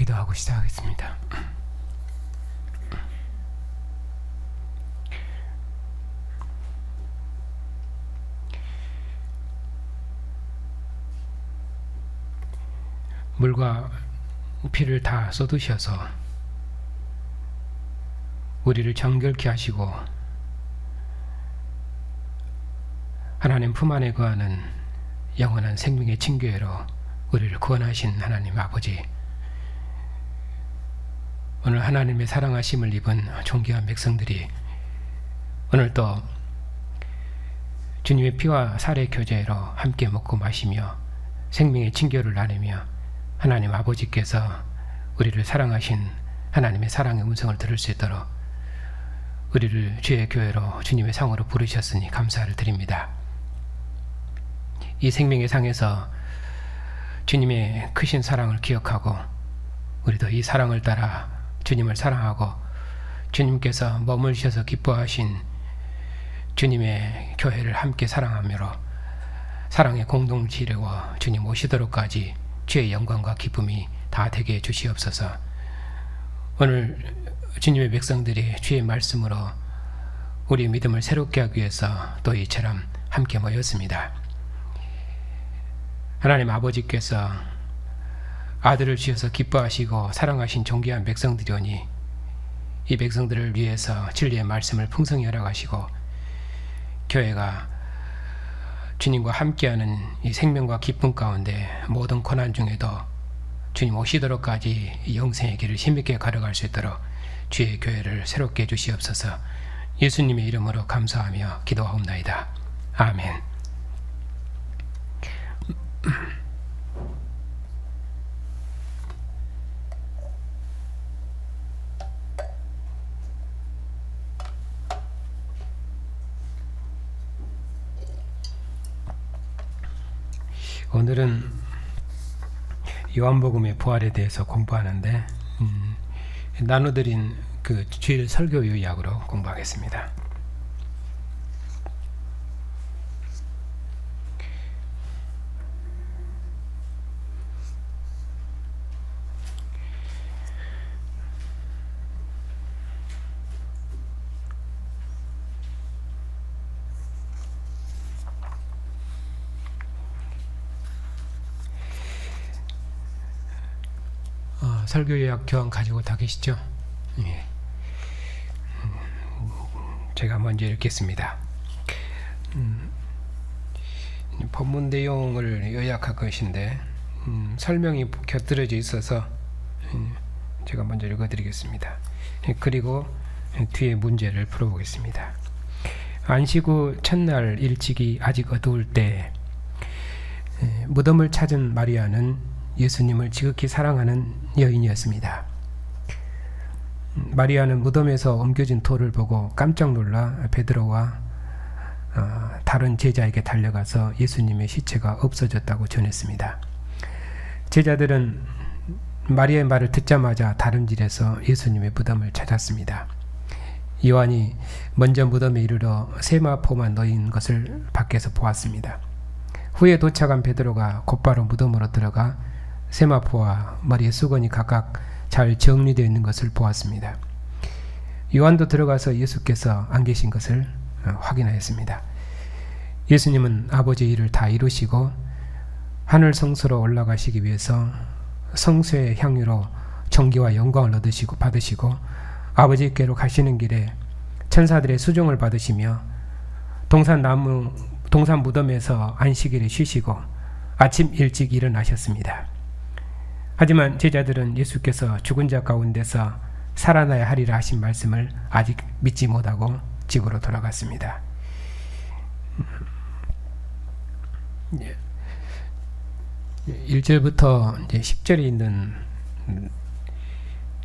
기도하고 시작하겠습니다. 물과 피를 다 쏟으셔서 우리를 정결케 하시고 하나님 품 안에 거하는 영원한 생명의 징계로 우리를 구원하신 하나님 아버지, 오늘 하나님의 사랑하심을 입은 존귀한 백성들이 오늘 또 주님의 피와 살의 교제로 함께 먹고 마시며 생명의 징계를 나누며 하나님 아버지께서 우리를 사랑하신 하나님의 사랑의 음성을 들을 수 있도록 우리를 주의 교회로 주님의 상으로 부르셨으니 감사를 드립니다. 이 생명의 상에서 주님의 크신 사랑을 기억하고 우리도 이 사랑을 따라 주님을 사랑하고 주님께서 머물셔서 기뻐하신 주님의 교회를 함께 사랑하며 사랑의 공동체 이루어 주님 오시도록까지 주의 영광과 기쁨이 다 되게 해주시옵소서. 오늘 주님의 백성들이 주의 말씀으로 우리의 믿음을 새롭게 하기 위해서 또 이처럼 함께 모였습니다. 하나님 아버지께서 아들을 주셔서 기뻐하시고 사랑하신 존귀한 백성들이오니 이 백성들을 위해서 진리의 말씀을 풍성히 허락하시고 교회가 주님과 함께하는 이 생명과 기쁨 가운데 모든 고난 중에도 주님 오시도록까지 이 영생의 길을 힘있게 걸어갈 수 있도록 주의 교회를 새롭게 해주시옵소서. 예수님의 이름으로 감사하며 기도하옵나이다. 아멘. 오늘은 요한복음의 부활에 대해서 공부하는데 나눠드린 그 주일 설교 요약으로 공부하겠습니다. 설교 요약 교환 가지고 다 계시죠? 예. 제가 먼저 읽겠습니다. 본문 내용을 요약할 것인데 설명이 곁들여져 있어서 제가 먼저 읽어드리겠습니다. 그리고 뒤에 문제를 풀어보겠습니다. 안식 후 첫날 일찍이 아직 어두울 때 무덤을 찾은 마리아는 예수님을 지극히 사랑하는 여인이었습니다. 마리아는 무덤에서 옮겨진 돌을 보고 깜짝 놀라 베드로와 다른 제자에게 달려가서 예수님의 시체가 없어졌다고 전했습니다. 제자들은 마리아의 말을 듣자마자 다름질해서 예수님의 무덤을 찾았습니다. 요한이 먼저 무덤에 이르러 세마포만 놓인 것을 밖에서 보았습니다. 후에 도착한 베드로가 곧바로 무덤으로 들어가 세마포와 머리의 수건이 각각 잘 정리되어 있는 것을 보았습니다. 요한도 들어가서 예수께서 안 계신 것을 확인하였습니다. 예수님은 아버지의 일을 다 이루시고 하늘 성소로 올라가시기 위해서 성소의 향유로 정기와 영광을 얻으시고 받으시고 아버지께로 가시는 길에 천사들의 수종을 받으시며 동산 무덤에서 안식일에 쉬시고 아침 일찍 일어나셨습니다. 하지만 제자들은 예수께서 죽은 자 가운데서 살아나야 하리라 하신 말씀을 아직 믿지 못하고 집으로 돌아갔습니다. 1절부터 10절에 있는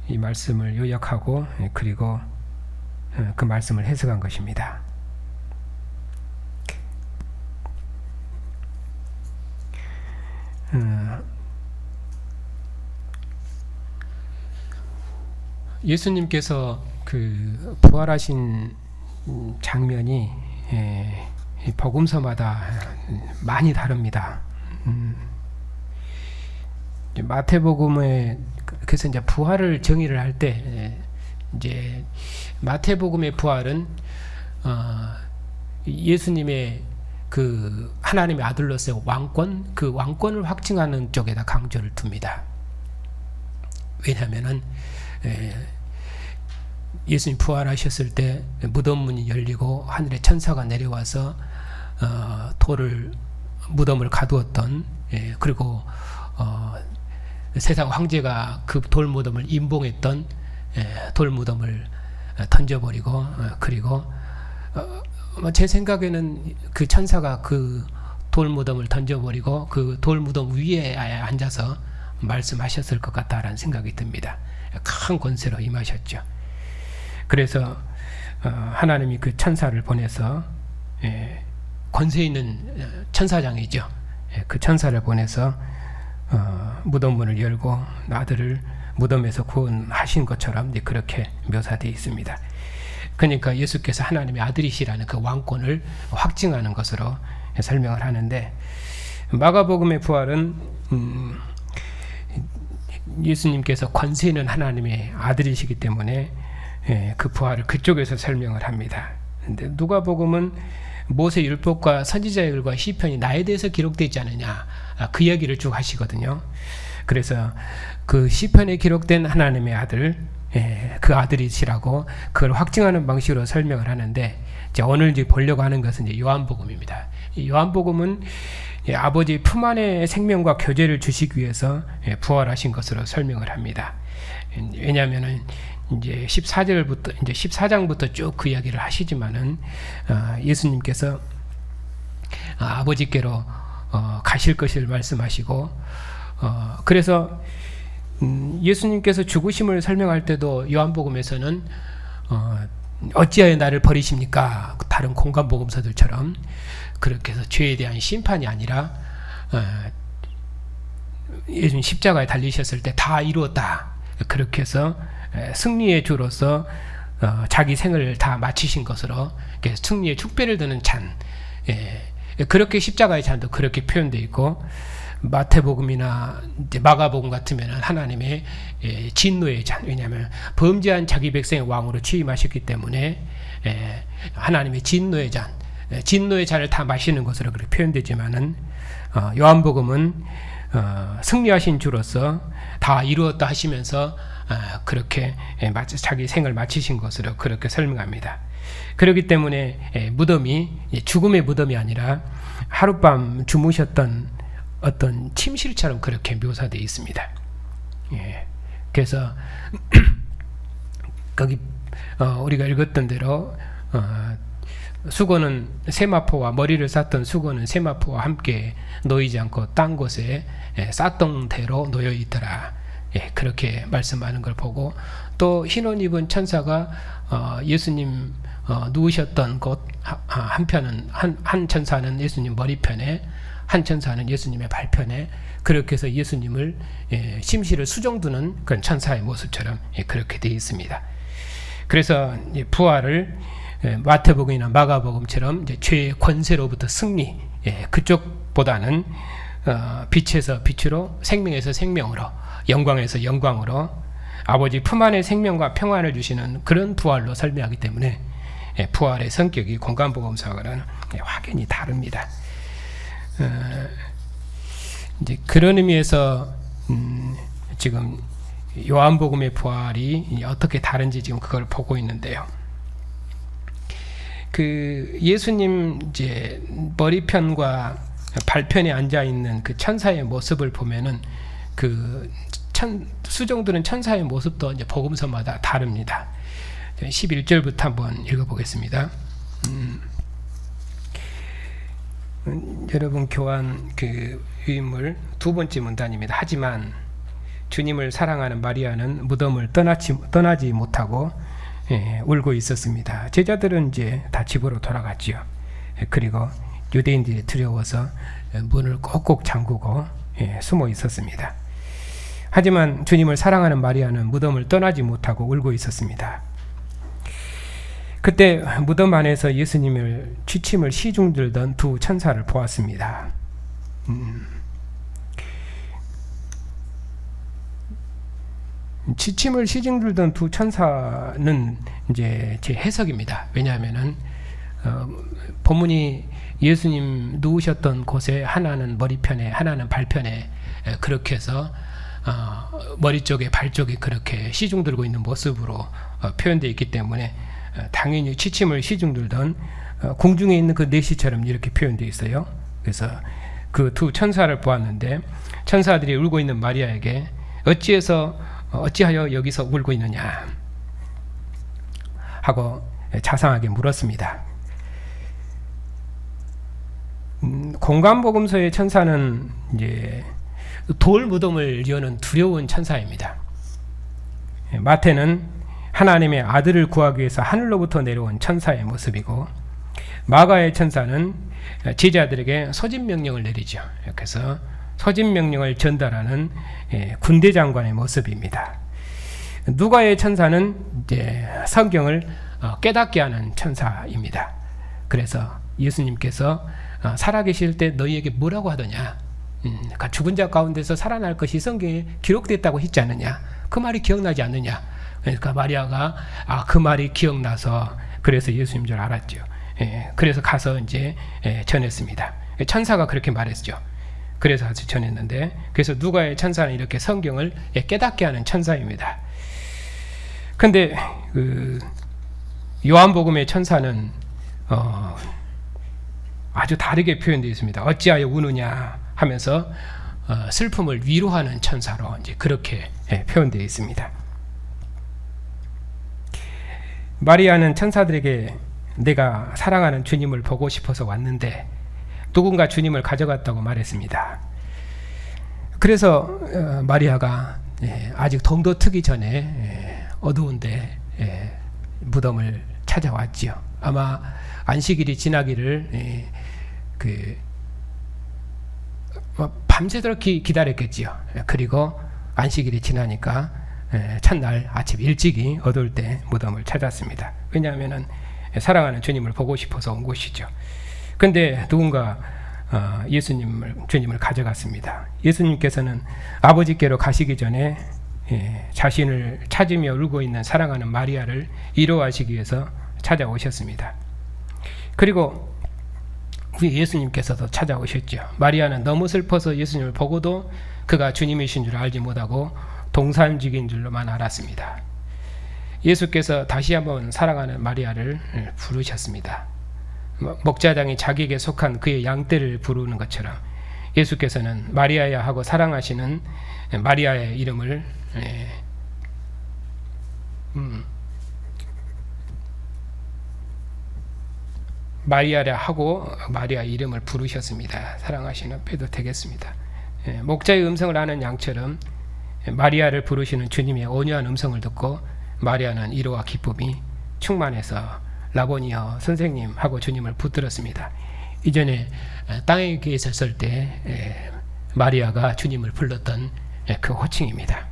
이 말씀을 요약하고 그리고 그 말씀을 해석한 것입니다. 예수님께서 그 부활하신 장면이 복음서마다 많이 다릅니다. 마태복음의 그래서 이제 부활을 정의를 할 때 이제 마태복음의 부활은 예수님의 그 하나님의 아들로서의 왕권, 그 왕권을 확증하는 쪽에다 강조를 둡니다. 왜냐하면은 예수님 부활하셨을 때 무덤 문이 열리고 하늘의 천사가 내려와서 무덤을 가두었던, 그리고 세상 황제가 그 돌무덤을 임봉했던 돌무덤을 던져버리고, 그리고 제 생각에는 그 천사가 그 돌무덤을 던져버리고 그 돌무덤 위에 앉아서 말씀하셨을 것 같다라는 생각이 듭니다. 큰 권세로 임하셨죠. 그래서 하나님이 그 천사를 보내서, 권세 있는 천사장이죠. 그 천사를 보내서 무덤 문을 열고 아들을 무덤에서 구원하신 것처럼 그렇게 묘사되어 있습니다. 그러니까 예수께서 하나님의 아들이시라는 그 왕권을 확증하는 것으로 설명을 하는데, 마가복음의 부활은 예수님께서 권세 있는 하나님의 아들이시기 때문에 그 부활을 그쪽에서 설명을 합니다. 근데 누가복음은 모세 율법과 선지자의 글과 시편이 나에 대해서 기록되지 않느냐, 그 이야기를 쭉 하시거든요. 그래서 그 시편에 기록된 하나님의 아들, 그 아들이시라고 그걸 확증하는 방식으로 설명을 하는데, 오늘 이제 보려고 하는 것은 이제 요한복음입니다. 이 요한복음은 아버지 품 안에 생명과 교제를 주시기 위해서 부활하신 것으로 설명을 합니다. 왜냐하면은 이제 14장부터 쭉 그 이야기를 하시지만은 예수님께서 아버지께로 가실 것을 말씀하시고, 그래서 예수님께서 죽으심을 설명할 때도 요한복음에서는 어찌하여 나를 버리십니까? 다른 공간복음서들처럼 그렇게 해서 죄에 대한 심판이 아니라 예수님 십자가에 달리셨을 때 다 이루었다, 그렇게 해서 승리의 주로서 자기 생을 다 마치신 것으로 승리의 축배를 드는 잔, 그렇게 십자가의 잔도 그렇게 표현되어 있고, 마태복음이나 마가복음 같으면 하나님의 진노의 잔, 왜냐하면 범죄한 자기 백성의 왕으로 취임하셨기 때문에 하나님의 진노의 잔, 진노의 잔을 다 마시는 것으로 그렇게 표현되지만은 요한복음은 승리하신 주로서 다 이루었다 하시면서 그렇게 자기 생을 마치신 것으로 그렇게 설명합니다. 그렇기 때문에 무덤이 죽음의 무덤이 아니라 하룻밤 주무셨던 어떤 침실처럼 그렇게 묘사되어 있습니다. 그래서 거기 우리가 읽었던 대로 수고는 세마포와 머리를 쌌던 수고는 세마포와 함께 놓이지 않고 딴 곳에 쌌던 대로 놓여 있더라, 그렇게 말씀하는 걸 보고, 또 흰옷 입은 천사가 예수님 누우셨던 곳 한편은 한 천사는 예수님 머리편에, 한 천사는 예수님의 발편에, 그렇게 해서 예수님을 심시를 수종두는 그런 천사의 모습처럼 그렇게 되어 있습니다. 그래서 부활을 마태복음이나 마가복음처럼 죄의 권세로부터 승리, 그쪽보다는 빛에서 빛으로, 생명에서 생명으로, 영광에서 영광으로 아버지 품 안에 생명과 평안을 주시는 그런 부활로 설명하기 때문에 부활의 성격이 공간복음서와는 확연히 다릅니다. 이제 그런 의미에서 지금 요한복음의 부활이 어떻게 다른지 지금 그걸 보고 있는데요. 그 예수님 이제 머리편과 발편에 앉아 있는 그 천사의 모습을 보면은 그 수종드는 천사의 모습도 이제 복음서마다 다릅니다. 11절부터 한번 읽어보겠습니다. 여러분 교환 그 유인물 두 번째 문단입니다. 하지만 주님을 사랑하는 마리아는 무덤을 떠나지 못하고 울고 있었습니다. 제자들은 이제 다 집으로 돌아갔지요. 그리고 유대인들이 두려워서 문을 꼭꼭 잠그고 숨어 있었습니다. 하지만 주님을 사랑하는 마리아는 무덤을 떠나지 못하고 울고 있었습니다. 그때 무덤 안에서 예수님을 취침을 시중들던 두 천사를 보았습니다. 지침을 시중들던 두 천사는 이제 제 해석입니다. 왜냐하면은 본문이 예수님 누우셨던 곳에 하나는 머리편에 하나는 발편에 그렇게 해서 머리 쪽에 발 쪽에 그렇게 시중 들고 있는 모습으로 표현되어 있기 때문에 당연히 지침을 시중 들던 공중에 있는 그 내시처럼 이렇게 표현되어 있어요. 그래서 그 두 천사를 보았는데 천사들이 울고 있는 마리아에게 어찌하여 여기서 울고 있느냐 하고 자상하게 물었습니다. 공관복음서의 천사는 이제 돌 무덤을 여는 두려운 천사입니다. 마태는 하나님의 아들을 구하기 위해서 하늘로부터 내려온 천사의 모습이고, 마가의 천사는 제자들에게 소집 명령을 내리죠. 그래서 소집 명령을 전달하는 군대 장관의 모습입니다. 누가의 천사는 이제 성경을 깨닫게 하는 천사입니다. 그래서 예수님께서 살아계실 때 너희에게 뭐라고 하더냐, 죽은 자 가운데서 살아날 것이 성경에 기록됐다고 했지 않느냐, 그 말이 기억나지 않느냐. 그러니까 마리아가 그 말이 기억나서 그래서 예수님 줄 알았죠. 그래서 가서 이제 전했습니다. 천사가 그렇게 말했죠. 그래서 가서 전했는데, 그래서 누가의 천사는 이렇게 성경을 깨닫게 하는 천사입니다. 근데 요한복음의 천사는 아주 다르게 표현되어 있습니다. 어찌하여 우느냐 하면서 슬픔을 위로하는 천사로 이제 그렇게 표현되어 있습니다. 마리아는 천사들에게 내가 사랑하는 주님을 보고 싶어서 왔는데 누군가 주님을 가져갔다고 말했습니다. 그래서 마리아가 아직 동도 트기 전에 어두운데 무덤을 찾아왔지요. 아마 안식일이 지나기를 밤새도록 기다렸겠지요. 그리고 안식일이 지나니까 첫날 아침 일찍이 어두울 때 무덤을 찾았습니다. 왜냐하면은 사랑하는 주님을 보고 싶어서 온 곳이죠. 근데 누군가 주님을 가져갔습니다. 예수님께서는 아버지께로 가시기 전에 자신을 찾으며 울고 있는 사랑하는 마리아를 위로하시기 위해서 찾아오셨습니다. 그리고 예수님께서도 찾아오셨죠. 마리아는 너무 슬퍼서 예수님을 보고도 그가 주님이신 줄 알지 못하고 동산직인 줄로만 알았습니다. 예수께서 다시 한번 사랑하는 마리아를 부르셨습니다. 목자장이 자기에게 속한 그의 양떼를 부르는 것처럼 예수께서는 마리아야 하고 사랑하시는 마리아의 이름을 마리아라 하고 마리아 이름을 부르셨습니다. 사랑하시는 빼도 되겠습니다. 목자의 음성을 아는 양처럼 마리아를 부르시는 주님의 온유한 음성을 듣고 마리아는 위로와 기쁨이 충만해서 라보니여 선생님 하고 주님을 붙들었습니다. 이전에 땅에 계셨을 때 마리아가 주님을 불렀던 그 호칭입니다.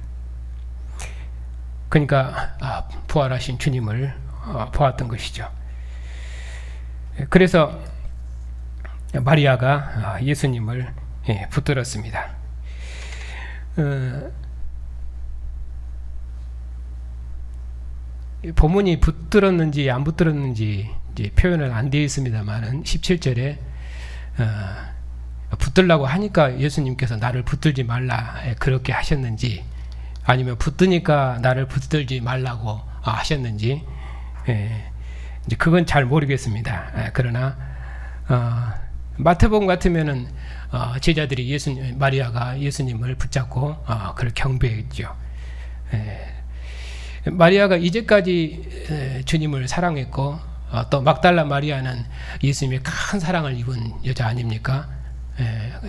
그러니까 부활하신 주님을 보았던 것이죠. 그래서 마리아가 예수님을 붙들었습니다. 본문이 붙들었는지 안 붙들었는지 이제 표현은 안 되어 있습니다만은 17절에 붙들라고 하니까 예수님께서 나를 붙들지 말라 그렇게 하셨는지, 아니면 붙드니까 나를 붙들지 말라고 하셨는지 이제 그건 잘 모르겠습니다. 그러나 마태복음 같으면은 제자들이 마리아가 예수님을 붙잡고 그렇게 경배했죠. 마리아가 이제까지 주님을 사랑했고 또 막달라 마리아는 예수님의 큰 사랑을 입은 여자 아닙니까?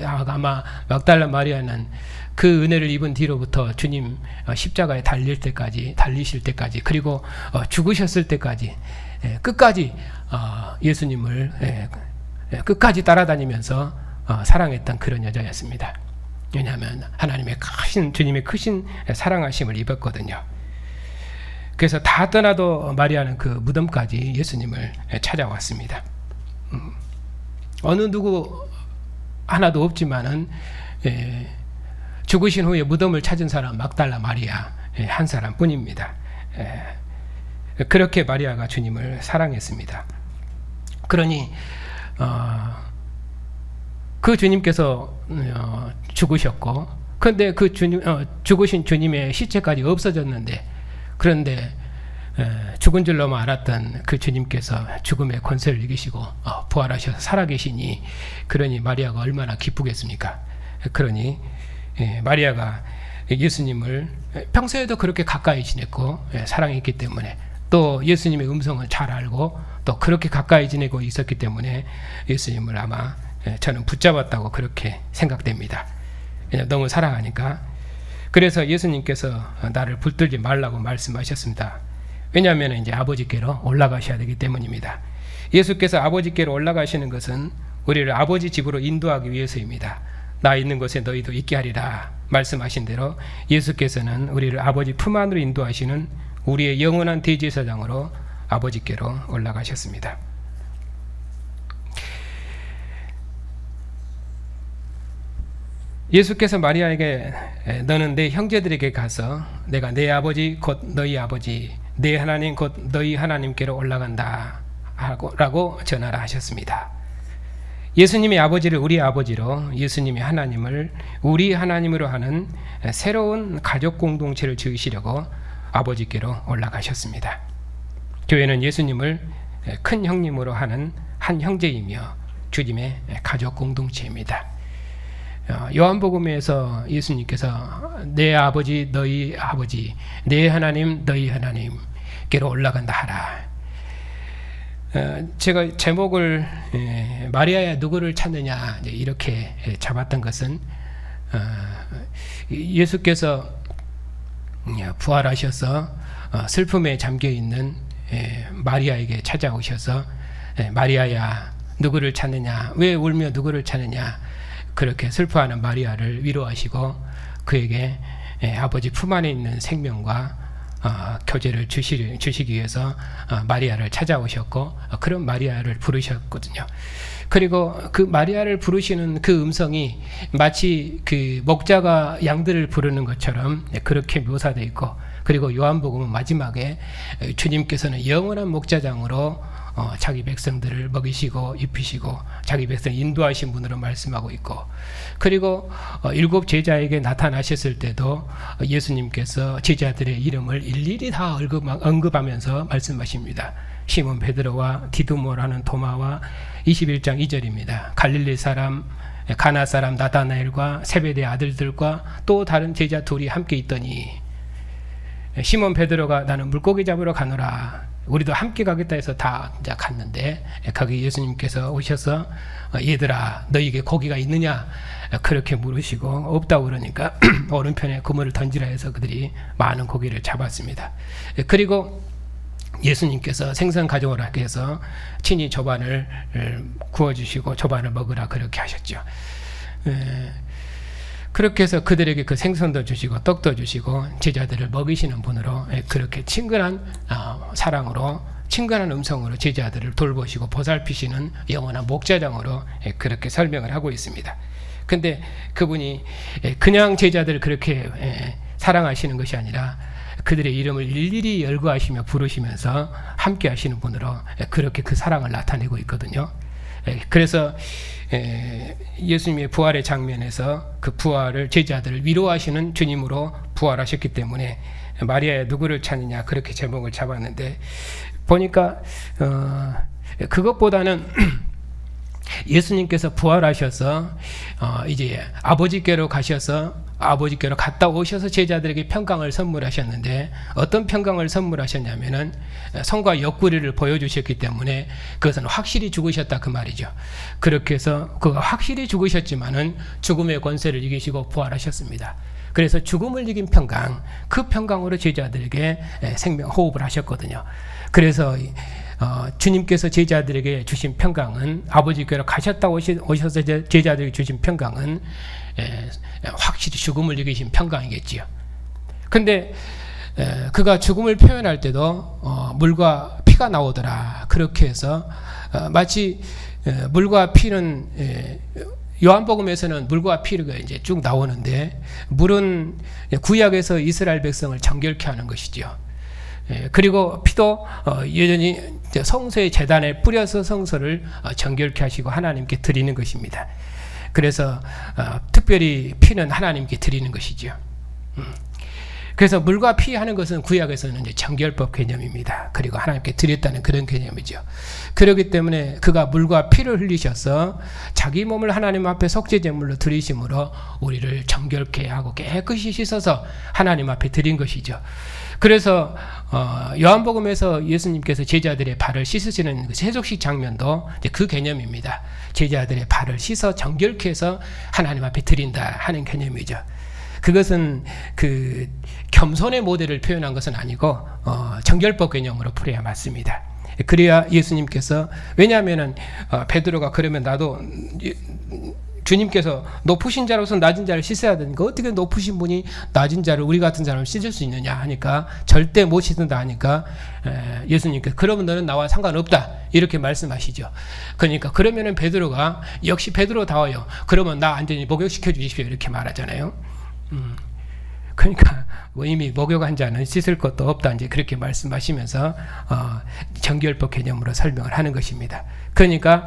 아마 막달라 마리아는 그 은혜를 입은 뒤로부터 주님 십자가에 달리실 때까지 그리고 죽으셨을 때까지 끝까지 예수님을 끝까지 따라다니면서 사랑했던 그런 여자였습니다. 왜냐하면 주님의 크신 사랑하심을 입었거든요. 그래서 다 떠나도 마리아는 그 무덤까지 예수님을 찾아왔습니다. 어느 누구 하나도 없지만은 죽으신 후에 무덤을 찾은 사람 막달라 마리아, 한 사람뿐입니다. 그렇게 마리아가 주님을 사랑했습니다. 그러니 그 주님께서 죽으셨고, 그런데 그 죽으신 주님의 시체까지 없어졌는데, 그런데 죽은 줄로만 알았던 그 주님께서 죽음의 권세를 이기시고 부활하셔서 살아계시니, 그러니 마리아가 얼마나 기쁘겠습니까? 그러니 마리아가 예수님을 평소에도 그렇게 가까이 지냈고 사랑했기 때문에, 또 예수님의 음성을 잘 알고 또 그렇게 가까이 지내고 있었기 때문에 예수님을 아마 저는 붙잡았다고 그렇게 생각됩니다. 너무 사랑하니까. 그래서 예수님께서 나를 붙들지 말라고 말씀하셨습니다. 왜냐하면 이제 아버지께로 올라가셔야 되기 때문입니다. 예수께서 아버지께로 올라가시는 것은 우리를 아버지 집으로 인도하기 위해서입니다. 나 있는 곳에 너희도 있게 하리라 말씀하신 대로 예수께서는 우리를 아버지 품 안으로 인도하시는 우리의 영원한 대제사장으로 아버지께로 올라가셨습니다. 예수께서 마리아에게 너는 내 형제들에게 가서 내가 내 아버지 곧 너희 아버지 내 하나님 곧 너희 하나님께로 올라간다 라고 전하라 하셨습니다. 예수님의 아버지를 우리 아버지로, 예수님의 하나님을 우리 하나님으로 하는 새로운 가족 공동체를 지으시려고 아버지께로 올라가셨습니다. 교회는 예수님을 큰 형님으로 하는 한 형제이며 주님의 가족 공동체입니다. 요한복음에서 예수님께서 내 아버지 너희 아버지 내 하나님 너희 하나님께로 올라간다 하라. 제가 제목을 마리아야 누구를 찾느냐 이렇게 잡았던 것은 예수께서 부활하셔서 슬픔에 잠겨있는 마리아에게 찾아오셔서 마리아야 누구를 찾느냐, 왜 울며 누구를 찾느냐, 그렇게 슬퍼하는 마리아를 위로하시고 그에게 아버지 품 안에 있는 생명과 교제를 주시기 위해서 마리아를 찾아오셨고, 그런 마리아를 부르셨거든요. 그리고 그 마리아를 부르시는 그 음성이 마치 그 목자가 양들을 부르는 것처럼 그렇게 묘사되어 있고, 그리고 요한복음은 마지막에 주님께서는 영원한 목자장으로 자기 백성들을 먹이시고 입히시고 자기 백성 인도하신 분으로 말씀하고 있고, 그리고 7 제자에게 나타나셨을 때도 예수님께서 제자들의 이름을 일일이 다 언급하면서 말씀하십니다. 시몬 베드로와 디두모라는 도마와 21장 2절입니다. 갈릴리 사람 가나 사람 나다나엘과 세베대 아들들과 또 다른 제자 둘이 함께 있더니, 시몬 베드로가 나는 물고기 잡으러 가노라, 우리도 함께 가겠다 해서 다 이제 갔는데, 거기 예수님께서 오셔서 얘들아 너희에게 고기가 있느냐 그렇게 물으시고 없다고 그러니까 오른편에 그물을 던지라 해서 그들이 많은 고기를 잡았습니다. 그리고 예수님께서 생선 가져오라 해서 친히 조반을 구워주시고 조반을 먹으라 그렇게 하셨죠. 그렇게 해서 그들에게 그 생선도 주시고 떡도 주시고 제자들을 먹이시는 분으로 그렇게 친근한 사랑으로, 친근한 음성으로 제자들을 돌보시고 보살피시는 영원한 목자장으로 그렇게 설명을 하고 있습니다. 근데 그분이 그냥 제자들을 그렇게 사랑하시는 것이 아니라 그들의 이름을 일일이 열거하시며 부르시면서 함께 하시는 분으로 그렇게 그 사랑을 나타내고 있거든요. 그래서 예수님의 부활의 장면에서 그 부활을, 제자들을 위로하시는 주님으로 부활하셨기 때문에 마리아야 누구를 찾느냐 그렇게 제목을 잡았는데, 보니까 그것보다는 예수님께서 부활하셔서 이제 아버지께로 가셔서 아버지께로 갔다 오셔서 제자들에게 평강을 선물하셨는데, 어떤 평강을 선물하셨냐면은 성과 옆구리를 보여주셨기 때문에 그것은 확실히 죽으셨다 그 말이죠. 그렇게 해서 그가 확실히 죽으셨지만은 죽음의 권세를 이기시고 부활하셨습니다. 그래서 죽음을 이긴 평강, 그 평강으로 제자들에게 생명 호흡을 하셨거든요. 그래서 주님께서 제자들에게 주신 평강은, 아버지께로 가셨다 오셔서 제자들에게 주신 평강은 확실히 죽음을 이기신 평강이겠지요. 근데 그가 죽음을 표현할 때도 물과 피가 나오더라 그렇게 해서 마치 물과 피는 요한복음에서는 물과 피가 이제 쭉 나오는데, 물은 구약에서 이스라엘 백성을 정결케 하는 것이죠. 그리고 피도 여전히 성소의 제단에 뿌려서 성소를 정결케 하시고 하나님께 드리는 것입니다. 그래서 특별히 피는 하나님께 드리는 것이죠. 그래서 물과 피 하는 것은 구약에서는 이제 정결법 개념입니다. 그리고 하나님께 드렸다는 그런 개념이죠. 그렇기 때문에 그가 물과 피를 흘리셔서 자기 몸을 하나님 앞에 속죄제물로 드리심으로 우리를 정결케 하고 깨끗이 씻어서 하나님 앞에 드린 것이죠. 그래서 요한복음에서 예수님께서 제자들의 발을 씻으시는 그 세속식 장면도 이제 그 개념입니다. 제자들의 발을 씻어 정결케 해서 하나님 앞에 드린다 하는 개념이죠. 그것은 그 겸손의 모델을 표현한 것은 아니고 정결법 개념으로 풀어야 맞습니다. 그래야 예수님께서, 왜냐하면은 베드로가 그러면 나도 주님께서 높으신 자로서 낮은 자를 씻어야 되니까 어떻게 높으신 분이 낮은 자를, 우리 같은 사람을 씻을 수 있느냐 하니까, 절대 못 씻는다 하니까 예수님께서 그러면 너는 나와 상관없다 이렇게 말씀하시죠. 그러니까 그러면은 베드로가 역시 베드로다워요. 그러면 나 완전히 목욕시켜 주십시오 이렇게 말하잖아요. 그러니까 뭐 이미 목욕한 자는 씻을 것도 없다 이제 그렇게 말씀하시면서 정결법 개념으로 설명을 하는 것입니다. 그러니까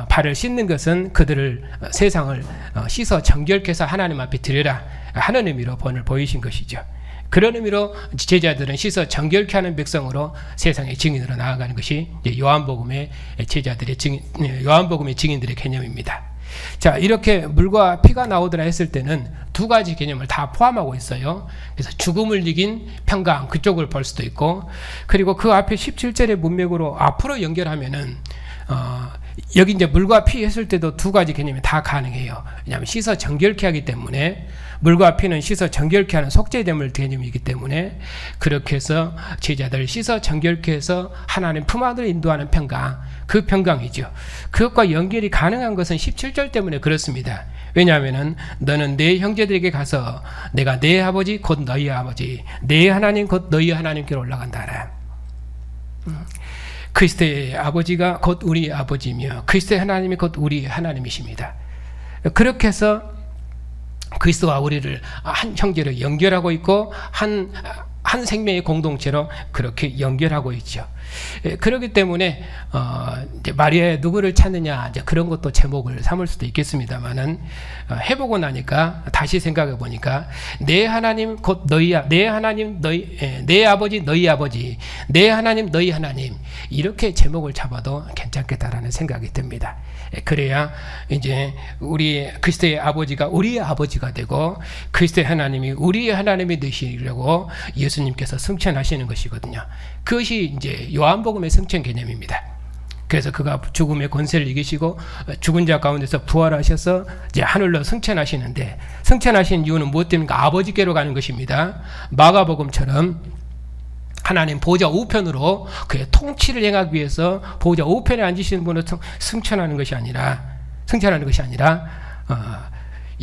발을 씻는 것은 그들을, 세상을 씻어 정결케 해서 하나님 앞에 드려라 하는 의미로 본을 보이신 것이죠. 그런 의미로 제자들은 씻어 정결케 하는 백성으로 세상의 증인으로 나아가는 것이 요한복음의 제자들의 증인, 요한복음의 증인들의 개념입니다. 자, 이렇게 물과 피가 나오더라 했을 때는 두 가지 개념을 다 포함하고 있어요. 그래서 죽음을 이긴 평강, 그쪽을 볼 수도 있고, 그리고 그 앞에 17절의 문맥으로 앞으로 연결하면은 여기 이제 물과 피 했을 때도 두 가지 개념이 다 가능해요. 왜냐하면 씻어 정결케 하기 때문에, 물과 피는 씻어 정결케 하는 속죄됨을 개념이기 때문에, 그렇게 해서 제자들 씻어 정결케 해서 하나님 품 안으로 인도하는 평강, 그 평강이죠. 그것과 연결이 가능한 것은 17절 때문에 그렇습니다. 왜냐하면은 너는 내 형제들에게 가서 내가 내 아버지 곧 너희 아버지, 내 하나님 곧 너희 하나님께로 올라간다. 그리스도의 아버지가 곧 우리 아버지며 그리스도의 하나님이 곧 우리 하나님이십니다. 그렇게 해서 그리스도와 우리를 한 형제로 연결하고 있고 한 생명의 공동체로 그렇게 연결하고 있죠. 그렇기 때문에 이제 마리아의 누구를 찾느냐, 이제 그런 것도 제목을 삼을 수도 있겠습니다만은, 해보고 나니까 다시 생각해 보니까 내 하나님 곧 너희, 내 하나님 너희, 내 아버지 너희 아버지, 내 하나님 너희 하나님, 이렇게 제목을 잡아도 괜찮겠다라는 생각이 듭니다. 그래야 이제 우리 그리스도의 아버지가 우리의 아버지가 되고 그리스도의 하나님이 우리의 하나님이 되시려고 예수님께서 승천하시는 것이거든요. 그것이 이제 요한복음의 승천 개념입니다. 그래서 그가 죽음의 권세를 이기시고 죽은 자 가운데서 부활하셔서 이제 하늘로 승천하시는데, 승천하신 이유는 무엇 때문입니까? 아버지께로 가는 것입니다. 마가복음처럼 하나님 보좌 우편으로 그의 통치를 행하기 위해서 보좌 우편에 앉으시는 분을 승천하는 것이 아니라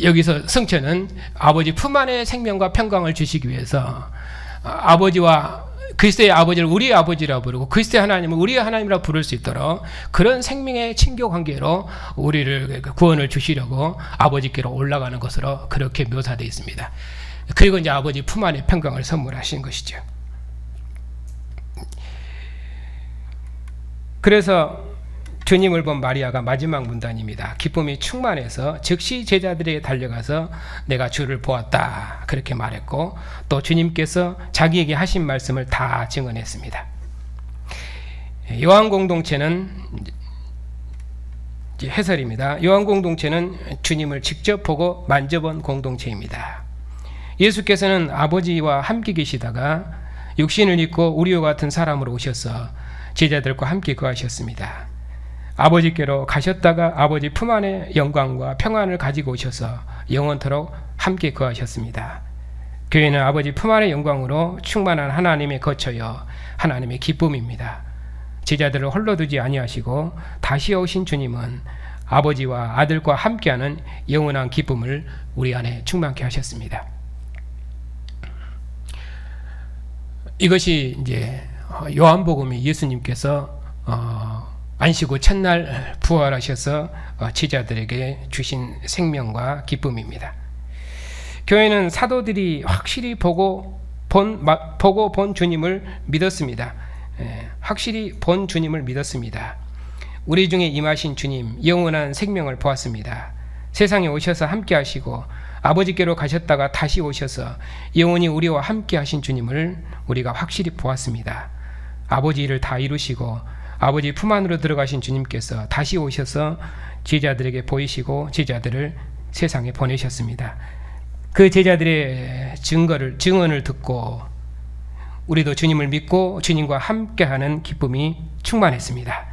여기서 승천은 아버지 품 안에 생명과 평강을 주시기 위해서 아버지와 그리스도의 아버지를 우리의 아버지라고 부르고 그리스도의 하나님을 우리의 하나님이라고 부를 수 있도록 그런 생명의 친교 관계로 우리를 구원을 주시려고 아버지께로 올라가는 것으로 그렇게 묘사되어 있습니다. 그리고 이제 아버지 품 안에 평강을 선물하신 것이죠. 그래서 주님을 본 마리아가 마지막 문단입니다. 기쁨이 충만해서 즉시 제자들에게 달려가서 내가 주를 보았다 그렇게 말했고, 또 주님께서 자기에게 하신 말씀을 다 증언했습니다. 요한 공동체는 해설입니다. 요한 공동체는 주님을 직접 보고 만져본 공동체입니다. 예수께서는 아버지와 함께 계시다가 육신을 입고 우리와 같은 사람으로 오셔서 제자들과 함께 거하셨습니다. 아버지께로 가셨다가 아버지 품 안에 영광과 평안을 가지고 오셔서 영원토록 함께 거하셨습니다. 교회는 아버지 품 안의 영광으로 충만한 하나님의 거처여 하나님의 기쁨입니다. 제자들을 홀로 두지 아니하시고 다시 오신 주님은 아버지와 아들과 함께하는 영원한 기쁨을 우리 안에 충만케 하셨습니다. 이것이 이제 요한복음이 예수님께서 안식후 첫날 부활하셔서 제자들에게 주신 생명과 기쁨입니다. 교회는 사도들이 확실히 보고 본 주님을 믿었습니다. 확실히 본 주님을 믿었습니다. 우리 중에 임하신 주님, 영원한 생명을 보았습니다. 세상에 오셔서 함께 하시고 아버지께로 가셨다가 다시 오셔서 영원히 우리와 함께 하신 주님을 우리가 확실히 보았습니다. 아버지 일을 다 이루시고 아버지 품 안으로 들어가신 주님께서 다시 오셔서 제자들에게 보이시고 제자들을 세상에 보내셨습니다. 그 제자들의 증언을 듣고 우리도 주님을 믿고 주님과 함께하는 기쁨이 충만했습니다.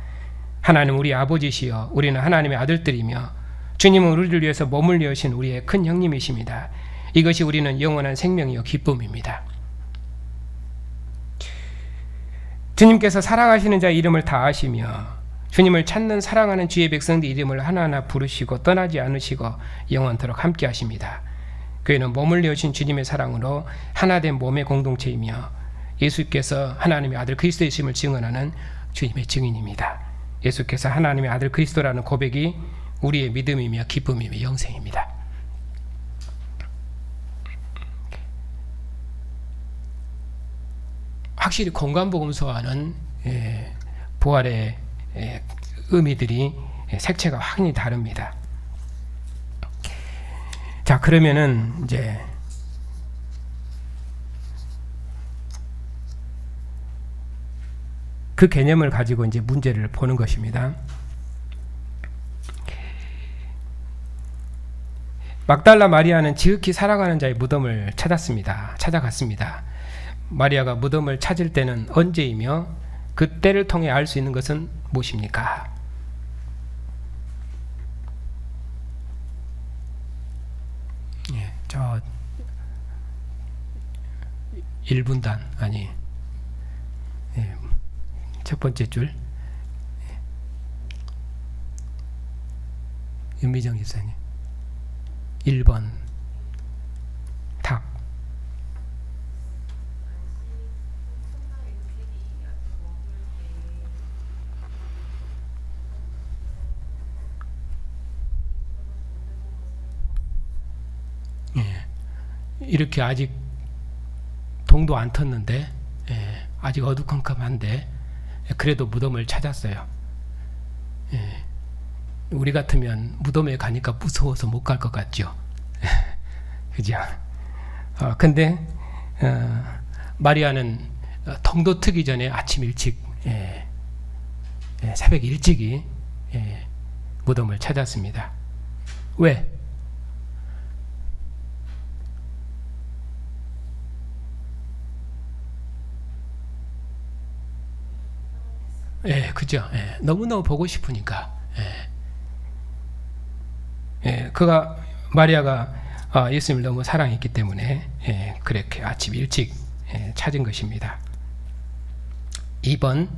하나님 우리 아버지시여 우리는 하나님의 아들들이며 주님은 우리를 위해서 몸을 내어신 우리의 큰 형님이십니다. 이것이 우리는 영원한 생명이요 기쁨입니다. 주님께서 사랑하시는 자의 이름을 다 아시며 주님을 찾는 사랑하는 주의 백성들 이름을 하나하나 부르시고 떠나지 않으시고 영원토록 함께 하십니다. 교회는 몸을 내어신 주님의 사랑으로 하나된 몸의 공동체이며 예수께서 하나님의 아들 그리스도이심을 증언하는 주님의 증인입니다. 예수께서 하나님의 아들 그리스도라는 고백이 우리의 믿음이며 기쁨이며 영생입니다. 확실히 공간복음서와는 부활의 의미들이 색채가 확연히 다릅니다. 자, 그러면은 이제 그 개념을 가지고 이제 문제를 보는 것입니다. 막달라 마리아는 지극히 사랑하는 자의 무덤을 찾아갔습니다. 마리아가 무덤을 찾을 때는 언제이며 그 때를 통해 알 수 있는 것은 무엇입니까? 저 1분단 아니 첫 번째 줄 윤미정 기사님 1번 탁 이렇게 아직 동도 안 텄는데 아직 어두컴컴한데 그래도 무덤을 찾았어요. 우리 같으면 무덤에 가니까 무서워서 못 갈 것 같죠. 그죠? 근데 마리아는 동도 트기 전에 아침 일찍 새벽 일찍이 무덤을 찾았습니다. 왜? 그죠? 너무너무 보고 싶으니까. 그가 마리아가 예수님을 너무 사랑했기 때문에 그렇게 아침 일찍 찾은 것입니다. 2번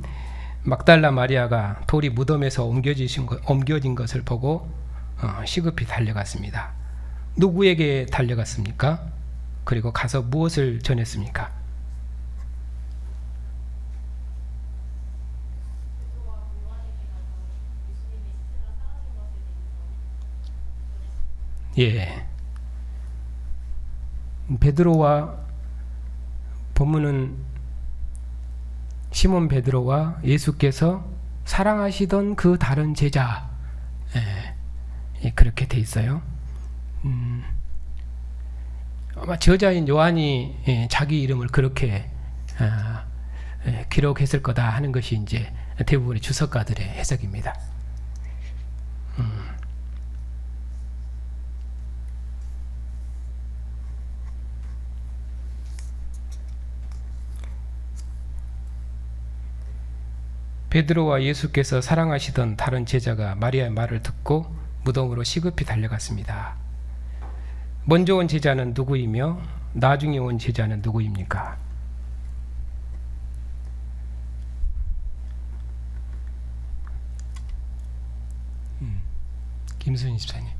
막달라 마리아가 돌이 무덤에서 옮겨진 것을 보고 시급히 달려갔습니다. 누구에게 달려갔습니까? 그리고 가서 무엇을 전했습니까? 베드로와 본문은 시몬 베드로와 예수께서 사랑하시던 그 다른 제자 그렇게 돼 있어요. 아마 저자인 요한이 자기 이름을 그렇게 기록했을 거다 하는 것이 이제 대부분의 주석가들의 해석입니다. 베드로와 예수께서 사랑하시던 다른 제자가 마리아의 말을 듣고 무덤으로 시급히 달려갔습니다. 먼저 온 제자는 누구이며 나중에 온 제자는 누구입니까? 김순희 집사님.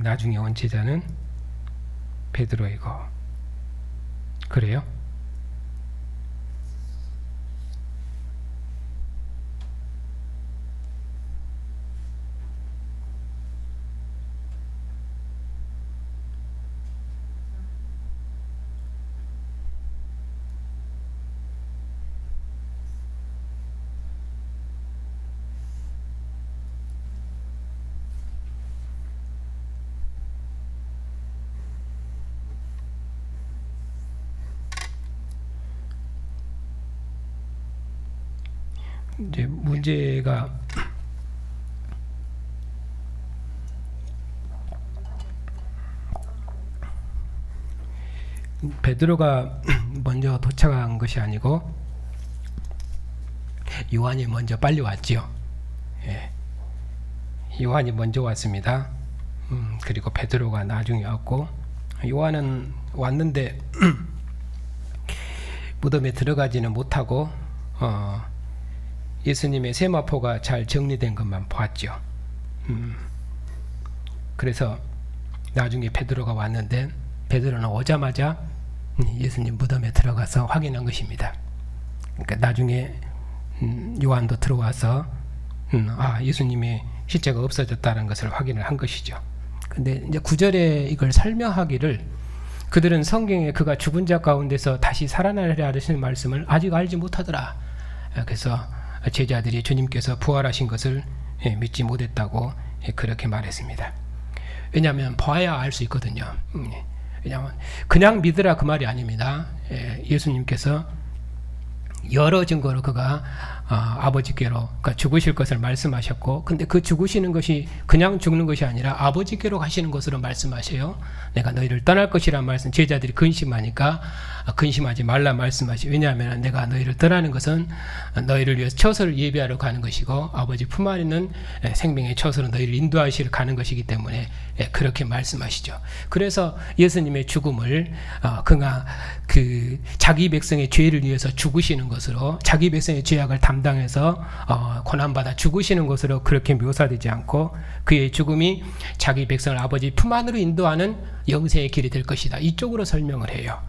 나중에 온 제자는 베드로이고. 그래요? 이제 문제가 베드로가 먼저 도착한 것이 아니고 요한이 먼저 빨리 왔지요. 예. 요한이 먼저 왔습니다. 그리고 베드로가 나중에 왔고, 요한은 왔는데 무덤에 들어가지는 못하고 예수님의 세마포가 잘 정리된 것만 보았죠. 그래서 나중에 베드로가 왔는데 베드로는 오자마자 예수님 무덤에 들어가서 확인한 것입니다. 그러니까 나중에 요한도 들어와서 예수님의 시체가 없어졌다는 것을 확인을 한 것이죠. 근데 이제 9절에 이걸 설명하기를 그들은 성경에 그가 죽은 자 가운데서 다시 살아나리라 하시는 말씀을 아직 알지 못하더라. 그래서 제자들이 주님께서 부활하신 것을 믿지 못했다고 그렇게 말했습니다. 왜냐하면 봐야 알 수 있거든요. 왜냐하면 그냥 믿으라 그 말이 아닙니다. 예수님께서 여러 증거로 그가 아버지께로 그러니까 죽으실 것을 말씀하셨고, 근데 그 죽으시는 것이 그냥 죽는 것이 아니라 아버지께로 가시는 것으로 말씀하셔요. 내가 너희를 떠날 것이란 말씀, 제자들이 근심하니까 근심하지 말라 말씀하시. 왜냐하면 내가 너희를 떠나는 것은 너희를 위해서 처소를 예비하러 가는 것이고 아버지 품 안에 있는 생명의 처소로 너희를 인도하시러 가는 것이기 때문에 그렇게 말씀하시죠. 그래서 예수님의 죽음을 그가 그 자기 백성의 죄를 위해서 죽으시는 것으로, 자기 백성의 죄악을 담당해서 고난받아 죽으시는 것으로 그렇게 묘사되지 않고, 그의 죽음이 자기 백성을 아버지 품 안으로 인도하는 영생의 길이 될 것이다, 이쪽으로 설명을 해요.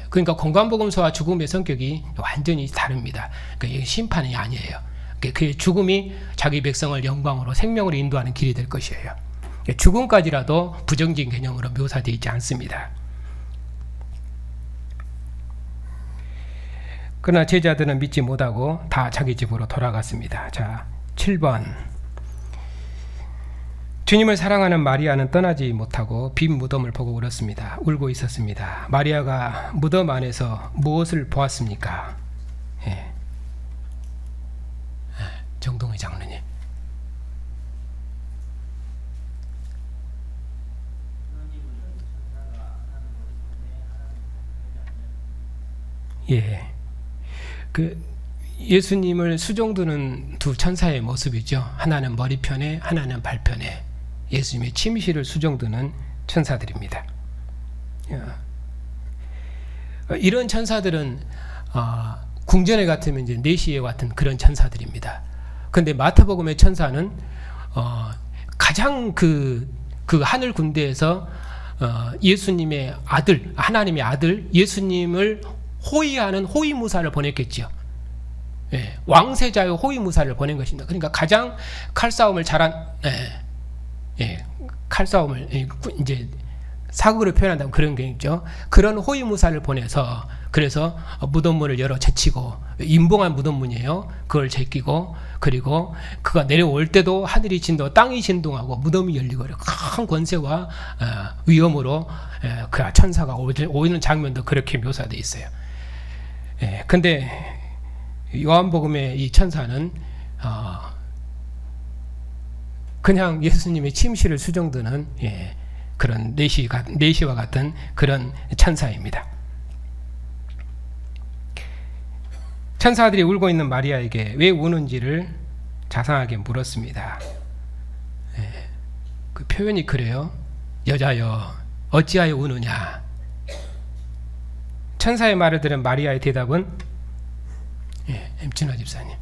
그러니까 공관복음서와 죽음의 성격이 완전히 다릅니다. 그러니까 심판이 아니에요. 그의 죽음이 자기 백성을 영광으로 생명으로 인도하는 길이 될 것이에요. 죽음까지라도 부정적인 개념으로 묘사되어 있지 않습니다. 그러나 제자들은 믿지 못하고 다 자기 집으로 돌아갔습니다. 자, 7번. 주님을 사랑하는 마리아는 떠나지 못하고 빈 무덤을 보고 울었습니다. 울고 있었습니다. 마리아가 무덤 안에서 무엇을 보았습니까? 정동희 장로님. 예수님을 수종드는 두 천사의 모습이죠. 하나는 머리편에, 하나는 발편에 예수님의 침실을 수종드는 천사들입니다. 이런 천사들은 궁전에 같으면 이제 내시에 같은 그런 천사들입니다. 그런데 마태복음의 천사는 가장 그 하늘 군대에서 예수님의 아들, 하나님의 아들 예수님을 호위하는 호위무사를 보냈겠죠. 왕세자의 호위무사를 보낸 것입니다. 그러니까 가장 칼싸움을 잘한, 칼싸움을 이제 사극으로 표현한다면 그런 게 있죠. 그런 호위무사를 보내서, 그래서 무덤문을 열어 제치고, 임봉한 무덤문이에요. 그걸 제끼고, 그리고 그가 내려올 때도 하늘이 진동, 땅이 진동하고 무덤이 열리고 큰 권세와 위엄으로 그 천사가 오는 장면도 그렇게 묘사되어 있어요. 근데 요한복음의 이 천사는 그냥 예수님의 침실을 수종드는 그런 내시와 같은 그런 천사입니다. 천사들이 울고 있는 마리아에게 왜 우는지를 자상하게 물었습니다. 그 표현이 그래요. 여자여 어찌하여 우느냐. 천사의 말을 들은 마리아의 대답은 엠춘화 집사님.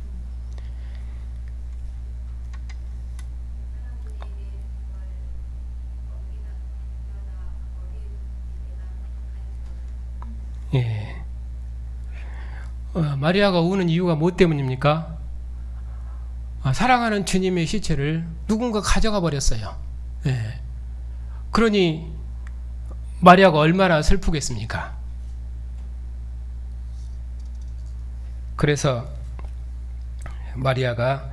마리아가 우는 이유가 뭐 때문입니까? 사랑하는 주님의 시체를 누군가 가져가 버렸어요. 예. 그러니 마리아가 얼마나 슬프겠습니까? 그래서 마리아가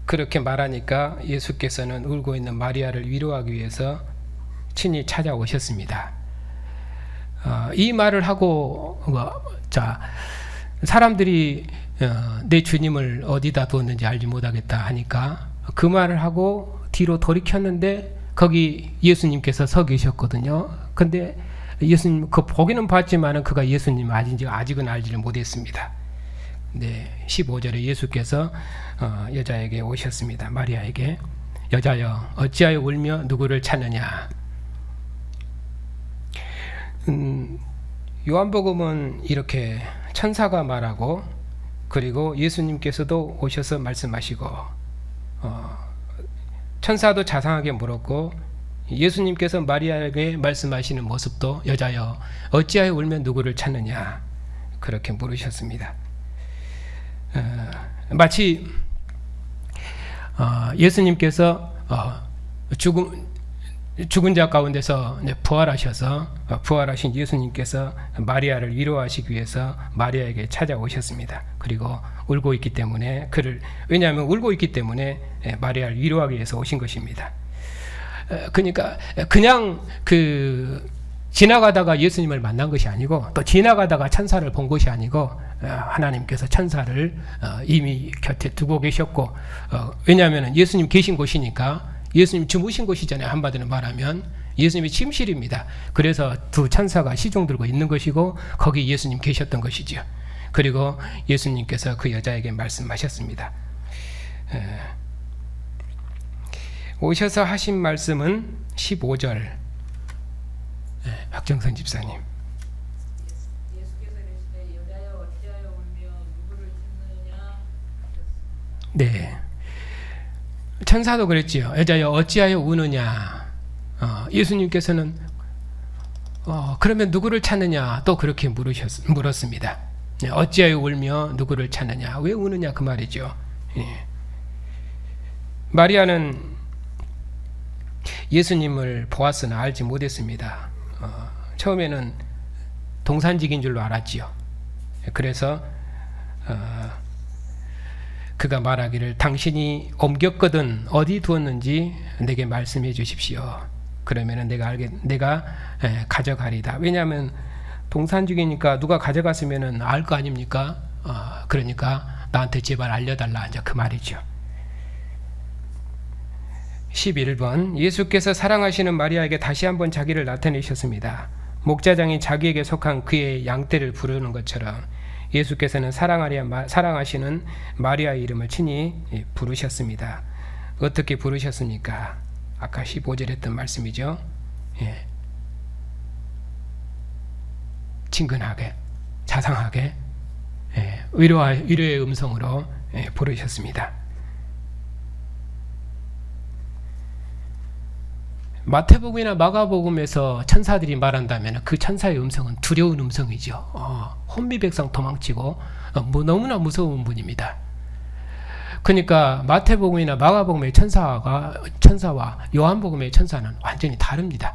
그렇게 말하니까 예수께서는 울고 있는 마리아를 위로하기 위해서 친히 찾아오셨습니다. 이 말을 하고 사람들이 내 주님을 어디다 두었는지 알지 못하겠다 하니까 그 말을 하고 뒤로 돌이켰는데 거기 예수님께서 서 계셨거든요. 근데 예수님 보기는 봤지만은 그가 예수님 아직은 알지를 못했습니다. 네, 15절에 예수께서 여자에게 오셨습니다. 마리아에게 여자여 어찌하여 울며 누구를 찾느냐. 요한복음은 이렇게 천사가 말하고 그리고 예수님께서도 오셔서 말씀하시고 천사도 자상하게 물었고 예수님께서 마리아에게 말씀하시는 모습도 여자여 어찌하여 울면 누구를 찾느냐 그렇게 물으셨습니다. 마치 예수님께서 죽은 자 가운데서 부활하셔서 부활하신 예수님께서 마리아를 위로하시기 위해서 마리아에게 찾아오셨습니다. 그리고 울고 있기 때문에 왜냐하면 울고 있기 때문에 마리아를 위로하기 위해서 오신 것입니다. 그러니까 그냥 지나가다가 예수님을 만난 것이 아니고 또 지나가다가 천사를 본 것이 아니고 하나님께서 천사를 이미 곁에 두고 계셨고 왜냐하면 예수님 계신 곳이니까 예수님 주무신 곳이잖아요. 한마디로 말하면 예수님의 침실입니다. 그래서 두 천사가 시종 들고 있는 것이고 거기 예수님 계셨던 것이죠. 그리고 예수님께서 그 여자에게 말씀하셨습니다. 오셔서 하신 말씀은 15절. 박정선 집사님. 예수께서 이르시되 여자여 어찌하여 울며 누구를 찾느냐. 네. 천사도 그랬지요. 여자여 어찌하여 우느냐. 예수님께서는 그러면 누구를 찾느냐 또 그렇게 물었습니다. 어찌하여 울며 누구를 찾느냐. 왜 우느냐 그 말이죠. 예. 마리아는 예수님을 보았으나 알지 못했습니다. 처음에는 동산직인 줄로 알았지요. 그래서 그가 말하기를 당신이 옮겼거든 어디 두었는지 내게 말씀해 주십시오. 그러면은 내가 가져가리다. 왜냐하면 동산직이니까 누가 가져갔으면은 알 거 아닙니까? 그러니까 나한테 제발 알려달라 이제 그 말이죠. 11번 예수께서 사랑하시는 마리아에게 다시 한번 자기를 나타내셨습니다. 목자장이 자기에게 속한 그의 양떼를 부르는 것처럼 예수께서는 사랑하시는 마리아의 이름을 친히 부르셨습니다. 어떻게 부르셨습니까? 아까 15절에 했던 말씀이죠. 예. 친근하게 자상하게 위로의 음성으로 부르셨습니다. 마태복음이나 마가복음에서 천사들이 말한다면 그 천사의 음성은 두려운 음성이죠. 혼미백성 도망치고 너무나 무서운 분입니다. 그러니까 마태복음이나 마가복음의 천사와 요한복음의 천사는 완전히 다릅니다.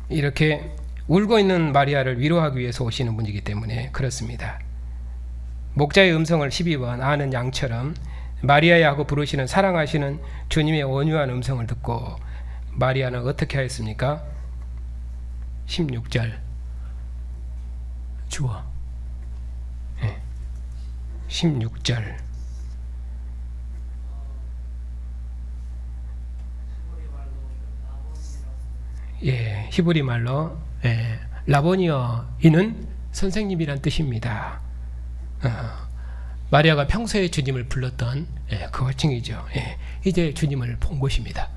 이렇게 울고 있는 마리아를 위로하기 위해서 오시는 분이기 때문에 그렇습니다. 목자의 음성을 12번 아는 양처럼 마리아야 하고 부르시는 사랑하시는 주님의 온유한 음성을 듣고 마리아는 어떻게 하였습니까? 16절 주어 16절 히브리 말로 라보니어 이는 선생님이란 뜻입니다. 마리아가 평소에 주님을 불렀던 그 호칭이죠. 이제 주님을 본 것입니다.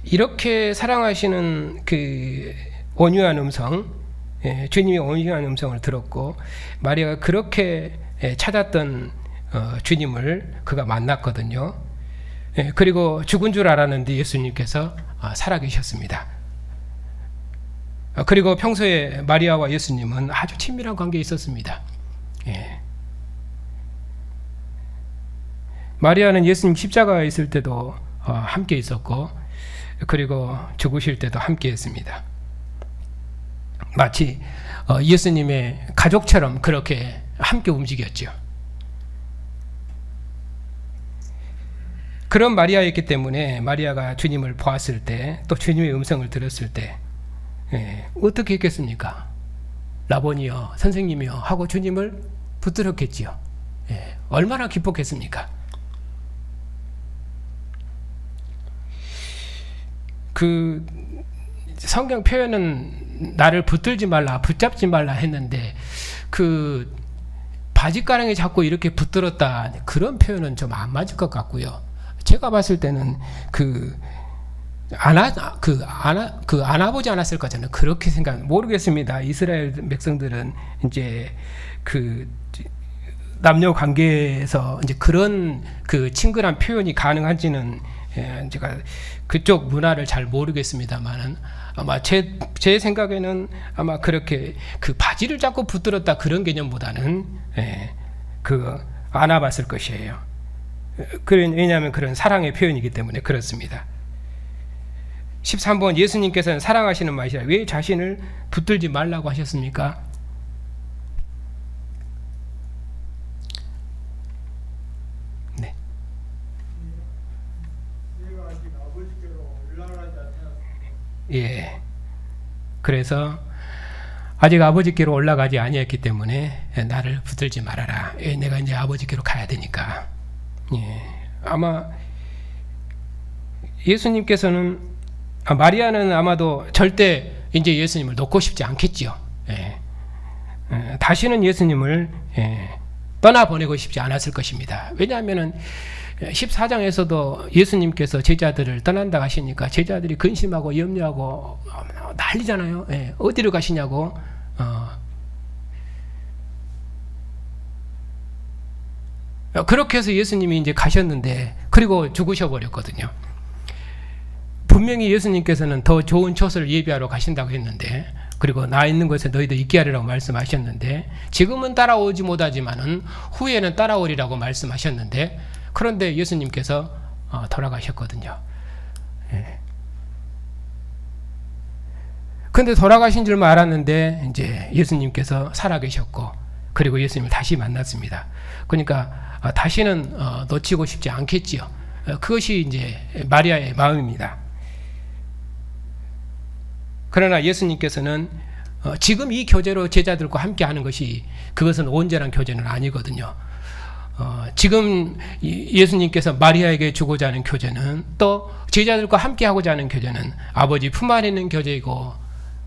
이렇게 사랑하시는 그 온유한 음성, 주님의 온유한 음성을 들었고 마리아가 그렇게 찾았던 주님을 그가 만났거든요. 그리고 죽은 줄 알았는데 예수님께서 살아계셨습니다. 그리고 평소에 마리아와 예수님은 아주 친밀한 관계에 있었습니다. 마리아는 예수님 십자가에 있을 때도 함께 있었고 그리고 죽으실 때도 함께 했습니다. 마치 예수님의 가족처럼 그렇게 함께 움직였죠. 그런 마리아였기 때문에 마리아가 주님을 보았을 때 또 주님의 음성을 들었을 때 어떻게 했겠습니까? 라보니여 선생님이여 하고 주님을 붙들었겠지요. 얼마나 기뻤겠습니까? 그 성경 표현은 나를 붙들지 말라 붙잡지 말라 했는데 그 바짓가랑이 잡고 이렇게 붙들었다 그런 표현은 좀 안 맞을 것 같고요. 제가 봤을 때는 안아보지 않았을까 저는 그렇게 모르겠습니다. 이스라엘 백성들은 이제 그 남녀 관계에서 이제 그런 그 친근한 표현이 가능한지는 제가 그쪽 문화를 잘 모르겠습니다만은 아마 제 생각에는 아마 그렇게 그 바지를 잡고 붙들었다 그런 개념보다는 안아봤을 것이에요. 왜냐하면 그런 사랑의 표현이기 때문에 그렇습니다. 13번 예수님께서는 사랑하시는 마시라 왜 자신을 붙들지 말라고 하셨습니까? 네. 내가 아직 아버지께로 올라가지 않았습니다. 예. 그래서 아직 아버지께로 올라가지 아니했기 때문에 나를 붙들지 말아라. 내가 이제 아버지께로 가야 되니까. 예. 아마 예수님께서는 마리아는 아마도 절대 이제 예수님을 놓고 싶지 않겠지요. 다시는 예수님을 떠나보내고 싶지 않았을 것입니다. 왜냐하면은 14장에서도 예수님께서 제자들을 떠난다 하시니까 제자들이 근심하고 염려하고 난리잖아요. 어디로 가시냐고. 그렇게 해서 예수님이 이제 가셨는데 그리고 죽으셔 버렸거든요. 분명히 예수님께서는 더 좋은 처소를 예비하러 가신다고 했는데 그리고 나 있는 곳에 너희도 있게 하리라고 말씀하셨는데 지금은 따라오지 못하지만은 후에는 따라오리라고 말씀하셨는데 그런데 예수님께서 돌아가셨거든요. 그런데 돌아가신 줄만 알았는데 이제 예수님께서 살아계셨고 그리고 예수님을 다시 만났습니다. 그러니까 다시는 놓치고 싶지 않겠지요. 그것이 이제 마리아의 마음입니다. 그러나 예수님께서는 지금 이 교제로 제자들과 함께 하는 것이 그것은 온전한 교제는 아니거든요. 지금 예수님께서 마리아에게 주고자 하는 교제는 또 제자들과 함께 하고자 하는 교제는 아버지 품 안에 있는 교제이고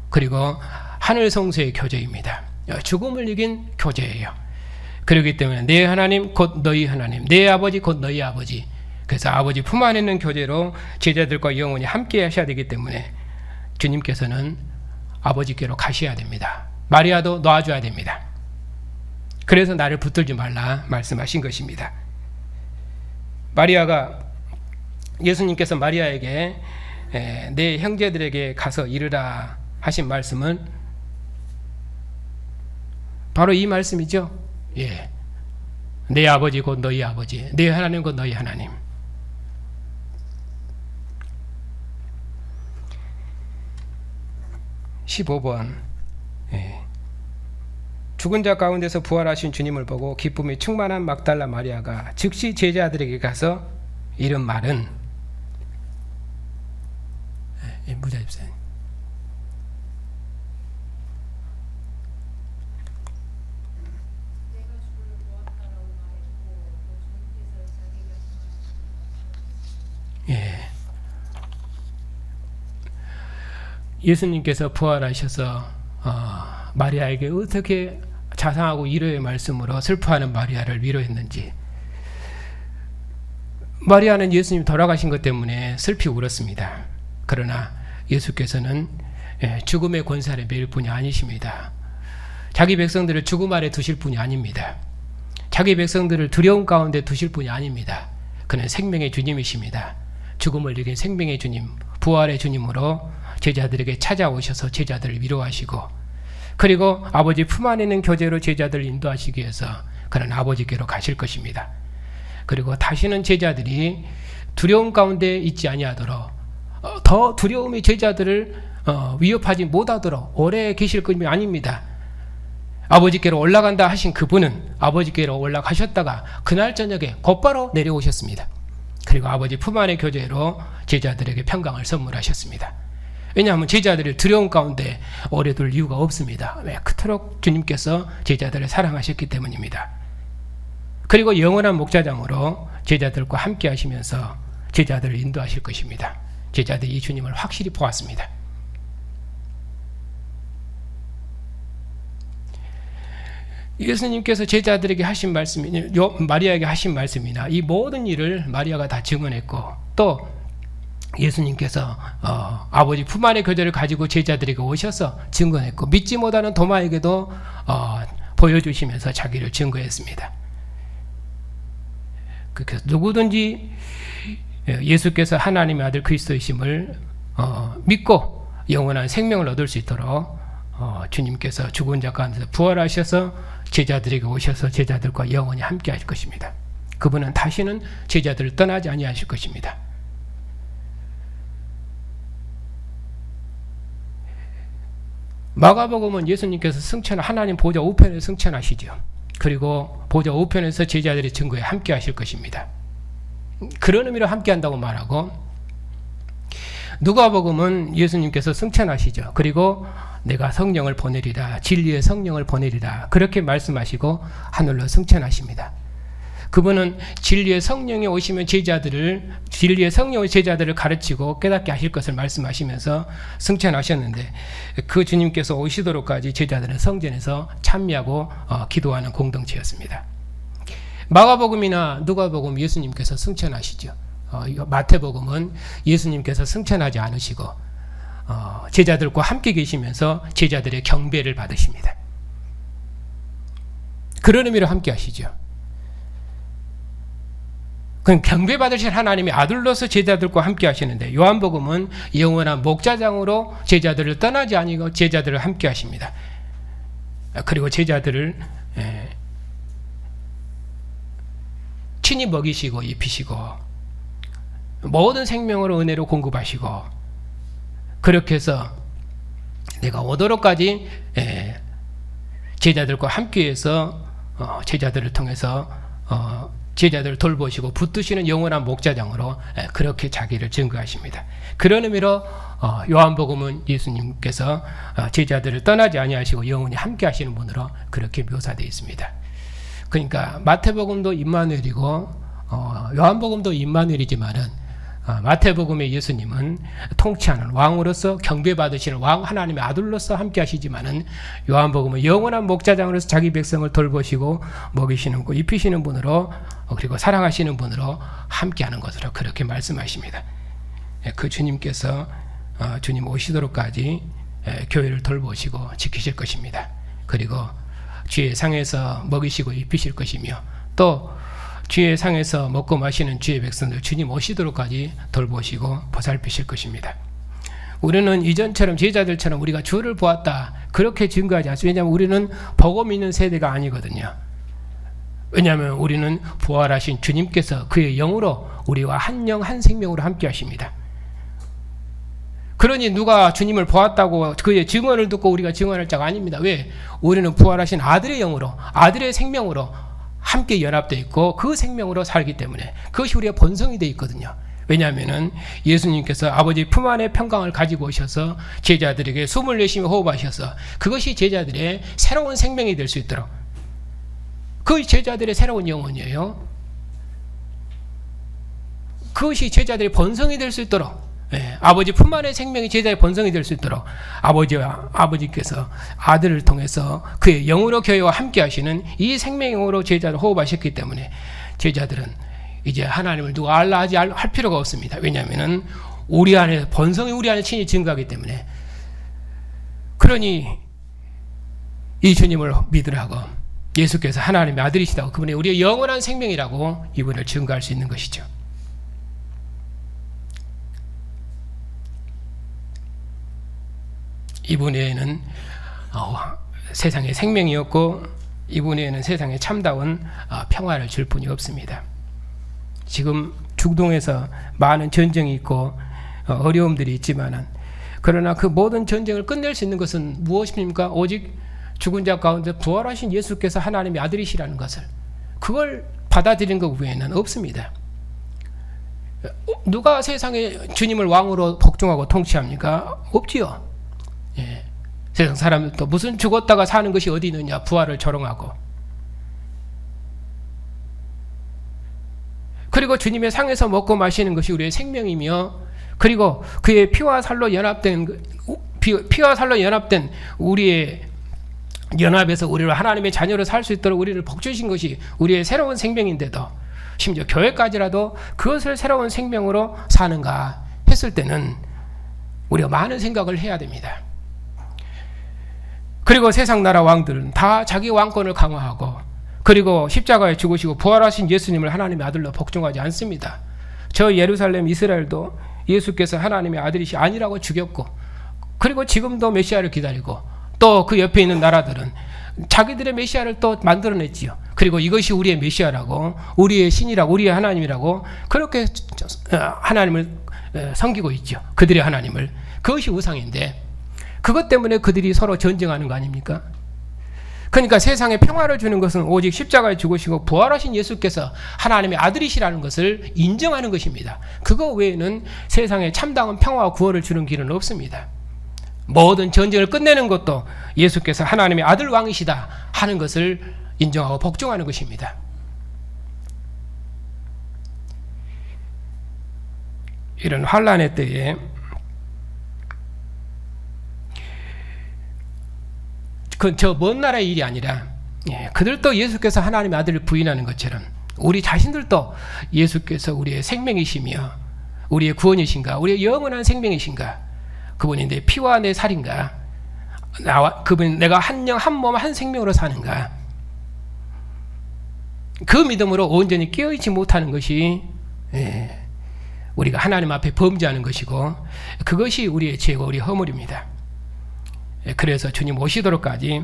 그리고 하늘 성소의 교제입니다. 죽음을 이긴 교제예요. 그렇기 때문에 내 하나님 곧 너희 하나님, 내 아버지 곧 너희 아버지. 그래서 아버지 품 안에 있는 교제로 제자들과 영원히 함께 하셔야 되기 때문에 주님께서는 아버지께로 가셔야 됩니다. 마리아도 놔줘야 됩니다. 그래서 나를 붙들지 말라 말씀하신 것입니다. 마리아가 예수님께서 마리아에게 내 형제들에게 가서 이르라 하신 말씀은 바로 이 말씀이죠. 예. 내 아버지 곧 너희 아버지, 내 하나님 곧 너희 하나님. (15번) 예. 죽은 자 가운데서 부활하신 주님을 보고 기쁨이 충만한 막달라 마리아가 즉시 제자들에게 가서 이른 말은 무자입니다. 예. 예수님께서 부활하셔서 마리아에게 어떻게 자상하고 위로의 말씀으로 슬퍼하는 마리아를 위로했는지. 마리아는 예수님 돌아가신 것 때문에 슬피 울었습니다. 그러나 예수께서는 죽음의 권세 아래 매일 뿐이 아니십니다. 자기 백성들을 죽음 아래 두실 분이 아닙니다. 자기 백성들을 두려움 가운데 두실 분이 아닙니다. 그는 생명의 주님이십니다. 죽음을 이긴 생명의 주님, 부활의 주님으로 제자들에게 찾아오셔서 제자들을 위로하시고, 그리고 아버지 품 안에 있는 교제로 제자들을 인도하시기 위해서 그는 아버지께로 가실 것입니다. 그리고 다시는 제자들이 두려움 가운데 있지 아니하도록, 더 두려움이 제자들을 위협하지 못하도록 오래 계실 것이 아닙니다. 아버지께로 올라간다 하신 그분은 아버지께로 올라가셨다가 그날 저녁에 곧바로 내려오셨습니다. 그리고 아버지 품 안의 교제로 제자들에게 평강을 선물하셨습니다. 왜냐하면 제자들을 두려움 가운데 오래 둘 이유가 없습니다. 왜? 그토록 주님께서 제자들을 사랑하셨기 때문입니다. 그리고 영원한 목자장으로 제자들과 함께 하시면서 제자들을 인도하실 것입니다. 제자들이 이 주님을 확실히 보았습니다. 예수님께서 제자들에게 하신 말씀이, 마리아에게 하신 말씀이나 이 모든 일을 마리아가 다 증언했고, 또 예수님께서 아버지 품 안의 교제를 가지고 제자들에게 오셔서 증언했고, 믿지 못하는 도마에게도 보여주시면서 자기를 증거했습니다. 그래서 누구든지 예수께서 하나님의 아들 그리스도이심을 믿고 영원한 생명을 얻을 수 있도록 주님께서 죽은 자 가운데서 부활하셔서 제자들에게 오셔서 제자들과 영원히 함께 하실 것입니다. 그분은 다시는 제자들을 떠나지 아니하실 것입니다. 마가복음은 예수님께서 하나님 보좌 우편에 승천하시죠. 그리고 보좌 우편에서 제자들의 증거에 함께 하실 것입니다. 그런 의미로 함께 한다고 말하고, 누가복음은 예수님께서 승천하시죠. 그리고 내가 성령을 보내리라, 진리의 성령을 보내리라, 그렇게 말씀하시고 하늘로 승천하십니다. 그분은 진리의 성령이 오시면 진리의 성령의 제자들을 가르치고 깨닫게 하실 것을 말씀하시면서 승천하셨는데, 그 주님께서 오시도록까지 제자들은 성전에서 찬미하고 기도하는 공동체였습니다. 마가복음이나 누가복음 예수님께서 승천하시죠. 마태복음은 예수님께서 승천하지 않으시고 제자들과 함께 계시면서 제자들의 경배를 받으십니다. 그런 의미로 함께 하시죠. 그럼 경배 받으실 하나님의 아들로서 제자들과 함께 하시는데, 요한복음은 영원한 목자장으로 제자들을 떠나지 아니고 제자들을 함께 하십니다. 그리고 제자들을 친히 먹이시고 입히시고 모든 생명으로 은혜로 공급하시고, 그렇게 해서 내가 오도록까지 제자들과 함께해서 제자들을 통해서 제자들을 돌보시고 붙드시는 영원한 목자장으로 그렇게 자기를 증거하십니다. 그런 의미로 요한복음은 예수님께서 제자들을 떠나지 아니하시고 영원히 함께 하시는 분으로 그렇게 묘사되어 있습니다. 그러니까 마태복음도 임마누엘이고 요한복음도 임마누엘이지만은 마태복음의 예수님은 통치하는 왕으로서 경배받으시는 왕 하나님의 아들로서 함께 하시지만은, 요한복음은 영원한 목자장으로서 자기 백성을 돌보시고 먹이시는 분, 입히시는 분으로, 그리고 사랑하시는 분으로 함께하는 것으로 그렇게 말씀하십니다. 그 주님께서 주님 오시도록까지 교회를 돌보시고 지키실 것입니다. 그리고 주의 상에서 먹이시고 입히실 것이며, 또 주의 상에서 먹고 마시는 주의 백성들 주님 오시도록까지 돌보시고 보살피실 것입니다. 우리는 이전처럼 제자들처럼 우리가 주를 보았다 그렇게 증거하지 않습니다. 왜냐하면 우리는 보고 믿는 세대가 아니거든요. 왜냐하면 우리는 부활하신 주님께서 그의 영으로 우리와 한 영 한 생명으로 함께 하십니다. 그러니 누가 주님을 보았다고 그의 증언을 듣고 우리가 증언할 자가 아닙니다. 왜? 우리는 부활하신 아들의 영으로, 아들의 생명으로 함께 연합되어 있고 그 생명으로 살기 때문에 그것이 우리의 본성이 되어 있거든요. 왜냐하면 예수님께서 아버지 품 안에 평강을 가지고 오셔서 제자들에게 숨을 내쉬며 호흡하셔서 그것이 제자들의 새로운 생명이 될 수 있도록, 그것이 제자들의 새로운 영혼이에요. 그것이 제자들의 본성이 될 수 있도록, 아버지 품 안의 생명이 제자의 본성이 될 수 있도록 아버지께서 아들을 통해서 그의 영으로 교회와 함께 하시는 이 생명으로 제자를 호흡하셨기 때문에 제자들은 이제 하나님을 누가 알라 하지 할 필요가 없습니다. 왜냐하면 우리 안에 본성이 우리 안에 친히 증거하기 때문에 그러니 이 주님을 믿으라고, 예수께서 하나님의 아들이시다고, 그분이 우리의 영원한 생명이라고 이분을 증거할 수 있는 것이죠. 이분 외에는 세상에 생명이 없고, 이분 외에는 세상에 참다운 평화를 줄 분이 없습니다. 지금 중동에서 많은 전쟁이 있고 어려움들이 있지만은, 그러나 그 모든 전쟁을 끝낼 수 있는 것은 무엇입니까? 오직 죽은 자 가운데 부활하신 예수께서 하나님의 아들이시라는 것을, 그걸 받아들이는 것 외에는 없습니다. 누가 세상에 주님을 왕으로 복종하고 통치합니까? 없지요. 예. 세상 사람들도 무슨 죽었다가 사는 것이 어디 있느냐, 부활을 조롱하고. 그리고 주님의 상에서 먹고 마시는 것이 우리의 생명이며, 그리고 그의 피와 살로 연합된 우리의 연합에서 우리를 하나님의 자녀로 살 수 있도록 우리를 복주신 것이 우리의 새로운 생명인데도, 심지어 교회까지라도 그것을 새로운 생명으로 사는가 했을 때는 우리가 많은 생각을 해야 됩니다. 그리고 세상 나라 왕들은 다 자기 왕권을 강화하고, 그리고 십자가에 죽으시고 부활하신 예수님을 하나님의 아들로 복종하지 않습니다. 저 예루살렘 이스라엘도 예수께서 하나님의 아들이시 아니라고 죽였고, 그리고 지금도 메시아를 기다리고, 또 그 옆에 있는 나라들은 자기들의 메시아를 또 만들어냈지요. 그리고 이것이 우리의 메시아라고, 우리의 신이라고, 우리의 하나님이라고 그렇게 하나님을 섬기고 있죠. 그들의 하나님을. 그것이 우상인데, 그것 때문에 그들이 서로 전쟁하는 거 아닙니까? 그러니까 세상에 평화를 주는 것은 오직 십자가에 죽으시고 부활하신 예수께서 하나님의 아들이시라는 것을 인정하는 것입니다. 그거 외에는 세상에 참다운 평화와 구원을 주는 길은 없습니다. 모든 전쟁을 끝내는 것도 예수께서 하나님의 아들 왕이시다 하는 것을 인정하고 복종하는 것입니다. 이런 환난의 때에 그 저 먼 나라의 일이 아니라, 그들도 예수께서 하나님의 아들을 부인하는 것처럼 우리 자신들도 예수께서 우리의 생명이시며 우리의 구원이신가, 우리의 영원한 생명이신가, 그분이 내 피와 내 살인가, 그분 내가 한 영 한 몸 한 생명으로 사는가, 그 믿음으로 온전히 깨어있지 못하는 것이 우리가 하나님 앞에 범죄하는 것이고, 그것이 우리의 죄고 우리의 허물입니다. 그래서 주님 오시도록까지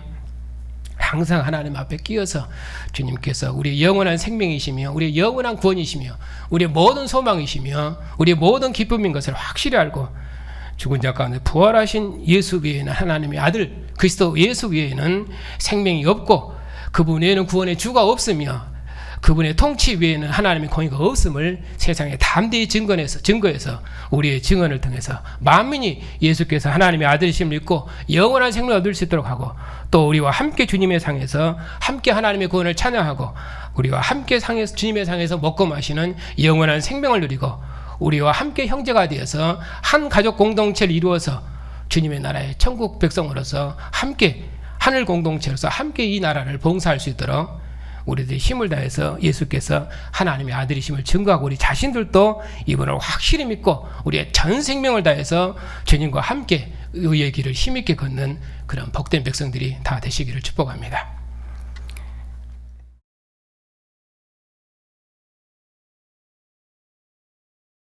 항상 하나님 앞에 끼어서 주님께서 우리의 영원한 생명이시며 우리의 영원한 구원이시며 우리의 모든 소망이시며 우리의 모든 기쁨인 것을 확실히 알고, 죽은 자 가운데 부활하신 예수 외에는, 하나님의 아들 그리스도 예수 외에는 생명이 없고, 그분 외에는 구원의 주가 없으며, 그분의 통치 외에는 하나님의 공의가 없음을 세상에 담대히 증거해서 우리의 증언을 통해서 만민이 예수께서 하나님의 아들이심을 믿고 영원한 생명을 얻을 수 있도록 하고, 또 우리와 함께 주님의 상에서 함께 하나님의 구원을 찬양하고, 우리와 함께 주님의 상에서 먹고 마시는 영원한 생명을 누리고, 우리와 함께 형제가 되어서 한 가족 공동체를 이루어서 주님의 나라의 천국 백성으로서 함께 하늘 공동체로서 함께 이 나라를 봉사할 수 있도록 우리들이 힘을 다해서 예수께서 하나님의 아들이심을 증거하고, 우리 자신들도 이분을 확실히 믿고 우리의 전 생명을 다해서 주님과 함께 의의 길을 힘있게 걷는 그런 복된 백성들이 다 되시기를 축복합니다.